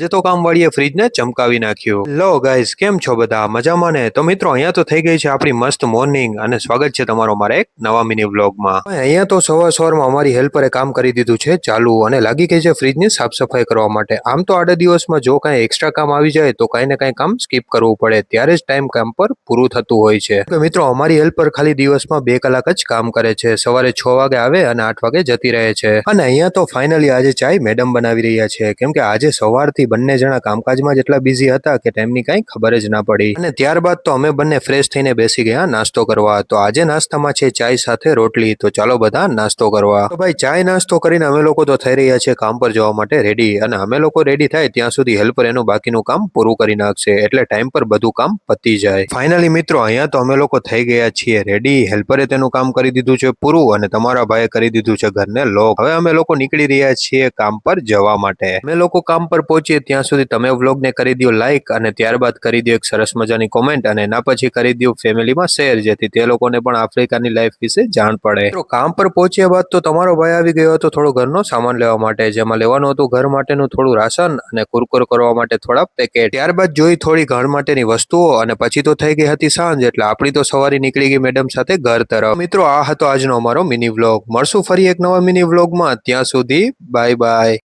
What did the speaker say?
જે તો કામવાળીએ ફ્રીજને ચમકાવી નાખ્યું. લો ગાઈઝ, કેમ છો બધા? મજામાં ને? તો મિત્રો, અહીંયા તો થઈ ગઈ છે આપણી મસ્ત મોર્નિંગ અને સ્વાગત છે તમારો મારા એક નવા મિની વ્લોગમાં. અહીંયા તો સવારમાં અમારી હેલ્પરે કામ કરી દીધું છે ચાલુ અને લાગી ગઈ છે ફ્રીજની સાફ સફાઈ કરવા માટે. આમ તો આડા દિવસમાં જો કાંઈ એક્સ્ટ્રા કામ આવી જાય તો કાંઈ ને કાંઈ કામ સ્કીપ કરવું પડે, ત્યારે જ ટાઈમ કામ પર પૂરું થતું હોય છે. તો મિત્રો, અમારી હેલ્પર ખાલી દિવસમાં 2 કલાક જ કામ કરે છે. સવારે 6 વાગે આવે અને 8 વાગે જતી રહે છે. અને અહીંયા તો ફાઇનલી આજે ચાય મેડમ બનાવી રહ્યા છે, કેમ કે આજે સવારથી બંને જણા કામકાજમાં જ એટલા બિઝી હતા કે ટાઈમની કાંઈ ખબર જ ના પડી. અને ત્યારબાદ તો અમે બંને ફ્રેશ થઈને બેસી ગયા નાસ્તો કરવા. તો આજે નાસ્તામાં છે ચાય સાથે રોટલી. તો ચાલો બધા નાસ્તો કરવા. તો ભાઈ, ચાય નાસ્તો કરીને અમે લોકો તો થઈ રહ્યા છે કામ પર જવા માટે રેડી. અને અમે લોકો રેડી થાય ત્યાં સુધી હેલ્પર એનું બાકીનું કામ પૂરું કરી નાખશે, એટલે ટાઈમ પર બધું કામ પતી જાય. ફાઇનલી મિત્રો, અહીંયા તો અમે લોકો થઈ ગયા છીએ રેડી. હેલ્પરે તેનું કામ કરી દીધું છે પૂરું અને તમારા ભાઈએ કરી દીધું છે ઘરને લોક. હવે અમે લોકો નીકળી રહ્યા છીએ કામ પર જવા માટે. અમે લોકો કામ પર પહોંચીએ ત્યાં સુધી તમે વ્લોગને કરી દો લાઈક અને ત્યારબાદ કરી દો એક સરસ મજાની કોમેન્ટ અને એના પછી કરી દો ફેમિલીમાં શેર, જેથી તે લોકોને પણ આફ્રિકાની લાઈફ વિશે જાણ પડે. તો કામ પર પહોંચ્યા બાદ તો તમારો ભાઈ આવી ગયો હતો થોડો ઘરનો સામાન લેવા માટે, જેમાં લેવાનું હતું ઘર માટેનું થોડું રાશન અને કુરકુર કરવા માટે થોડા પેકેટ. ત્યારબાદ જોઈ થોડી ઘર માટેની વસ્તુઓ અને પછી તો થઈ ગઈ હતી સાંજ, એટલે આપણી તો સવારી નીકળી ગઈ મેડમ સાથે ઘર તરફ. મિત્રો, આ હતો આજનો અમારો મિની વ્લોગ. મળશું ફરી એક નવા મિની વ્લોગમાં. ત્યાં સુધી બાય બાય.